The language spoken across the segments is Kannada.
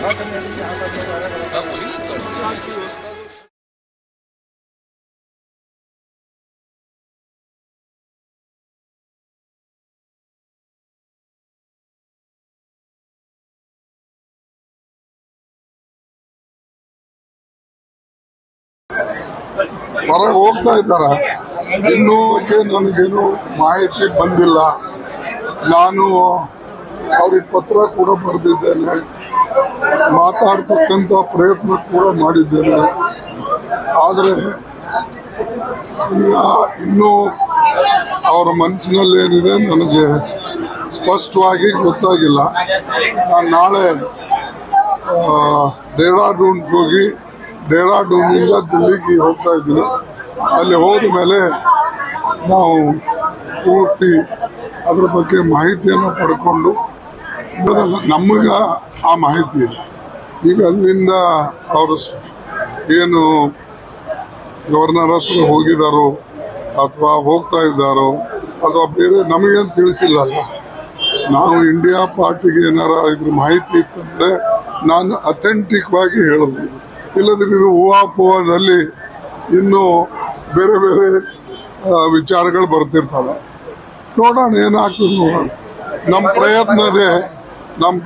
ಹೊರಗೆ ಹೋಗ್ತಾ ಇದ್ದಾರ. ಇನ್ನೂ ನನಗೇನು ಮಾಹಿತಿ ಬಂದಿಲ್ಲ. ನಾನು ಅವ್ರಿಗೆ ಪತ್ರ ಕೂಡ ಬರೆದಿದ್ದೇನೆ, ಮಾತಾಡ್ತಕ್ಕಂಥ ಪ್ರಯತ್ನ ಕೂಡ ಮಾಡಿದ್ದೇನೆ. ಆದರೆ ಈಗ ಇನ್ನೂ ಅವರ ಮನಸ್ಸಿನಲ್ಲಿ ಏನಿದೆ ನನಗೆ ಸ್ಪಷ್ಟವಾಗಿ ಗೊತ್ತಾಗಿಲ್ಲ. ನಾನು ನಾಳೆ ಡೆಹ್ರಾಡೂನ್ಗೆ ಹೋಗಿ ಡೆಹ್ರಾಡೂನ್ನಿಂದ ದಿಲ್ಲಿಗೆ ಹೋಗ್ತಾ ಇದ್ದೀನಿ. ಅಲ್ಲಿ ಹೋದ ಮೇಲೆ ನಾವು ಪೂರ್ತಿ ಅದರ ಬಗ್ಗೆ ಮಾಹಿತಿಯನ್ನು ಪಡ್ಕೊಂಡು ನಮಗ ಆ ಮಾಹಿತಿ ಇದೆ. ಈಗ ಅಲ್ಲಿಂದ ಅವರು ಏನು ಗವರ್ನರ್ ಹತ್ರ ಹೋಗಿದಾರೋ ಅಥವಾ ಹೋಗ್ತಾ ಇದ್ದಾರೋ ಅಥವಾ ಬೇರೆ ನಮಗೇನು ತಿಳಿಸಿಲ್ಲ. ನಾವು ಇಂಡಿಯಾ ಪಾರ್ಟಿಗೆ ಏನಾರ ಇದ್ರ ಮಾಹಿತಿ ಇತ್ತಂದ್ರೆ ನಾನು ಅಥೆಂಟಿಕ್ ಆಗಿ ಹೇಳಬಹುದು. ಇಲ್ಲದ್ರೆ ಇದು ಊಹಾಪೋಹದಲ್ಲಿ ಇನ್ನೂ ಬೇರೆ ಬೇರೆ ವಿಚಾರಗಳು ಬರ್ತಿರ್ತವೆ. ನೋಡೋಣ ಏನಾಗ್ತದೆ ನೋಡೋಣ. ನಮ್ಮ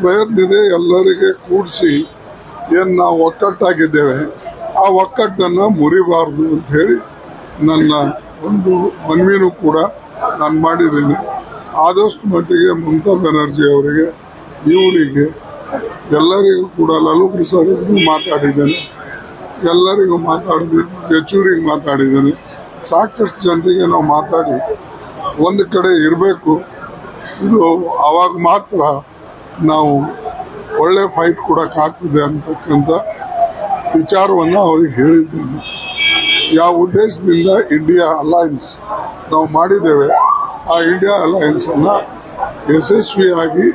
ಪ್ರಯತ್ನ ಇದೆ ಎಲ್ಲರಿಗೆ ಕೂಡಿಸಿ ಏನ್ ನಾವು ಒಕ್ಕಟ್ಟಾಗಿದ್ದೇವೆ ಆ ಒಕ್ಕಟ್ಟನ್ನು ಮುರಿಬಾರದು ಅಂತ ಹೇಳಿ ನನ್ನ ಒಂದು ಮನವಿನೂ ಕೂಡ ನಾನು ಮಾಡಿದ್ದೀನಿ. ಆದಷ್ಟು ಮಟ್ಟಿಗೆ ಮಮತಾ ಬ್ಯಾನರ್ಜಿ ಅವರಿಗೆ, ಇವರಿಗೆ ಎಲ್ಲರಿಗೂ ಕೂಡ ಲಾಲು ಪ್ರಸಾದ್ ಮಾತಾಡಿದ್ದೇನೆ, ಎಲ್ಲರಿಗೂ ಮಾತಾಡಿದ್ದೀನಿ, ಯೆಚೂರಿಗೆ ಮಾತಾಡಿದ್ದೇನೆ. ಸಾಕಷ್ಟು ಜನರಿಗೆ ನಾವು ಮಾತಾಡಿ ಒಂದು ಕಡೆ ಇರಬೇಕು. ಇದು ಅವಾಗ ಮಾತ್ರ ನಾವು ಒಳ್ಳೆ ಫೈಟ್ ಕೊಡಕ್ಕಾಗ್ತದೆ ಅಂತಕ್ಕಂಥ ವಿಚಾರವನ್ನು ಅವ್ರಿಗೆ ಹೇಳಿದ್ದೇನೆ. ಯಾವ ಉದ್ದೇಶದಿಂದ ಇಂಡಿಯಾ ಅಲಯನ್ಸ್ ನಾವು ಮಾಡಿದ್ದೇವೆ, ಆ ಇಂಡಿಯಾ ಅಲಯನ್ಸ್ ಅನ್ನ ಯಶಸ್ವಿಯಾಗಿ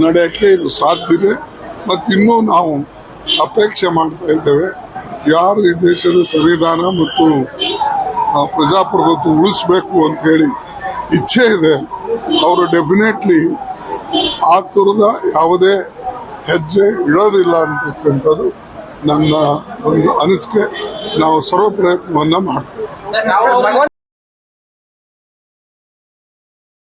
ನಡೆಯಕ್ಕೆ ಇದು ಸಾಧ್ಯ ಇದೆ. ಮತ್ತಿನ್ನೂ ನಾವು ಅಪೇಕ್ಷೆ ಮಾಡ್ತಾ ಇದ್ದೇವೆ, ಯಾರು ಈ ದೇಶದ ಸಂವಿಧಾನ ಮತ್ತು ಪ್ರಜಾಪ್ರಭುತ್ವ ಉಳಿಸಬೇಕು ಅಂತ ಹೇಳಿ ಇಚ್ಛೆ ಇದೆ, ಅವರು ಡೆಫಿನೆಟ್ಲಿ ಆ ತರದ ಯಾವುದೇ ಹೆಜ್ಜೆ ಇಡೋದಿಲ್ಲ ಅಂತಕ್ಕಂಥದ್ದು ನನ್ನ ಒಂದು ಅನಿಸಿಕೆ. ನಾವು ಸರ್ವ ಪ್ರಯತ್ನವನ್ನ ಮಾಡ್ತೇವೆ.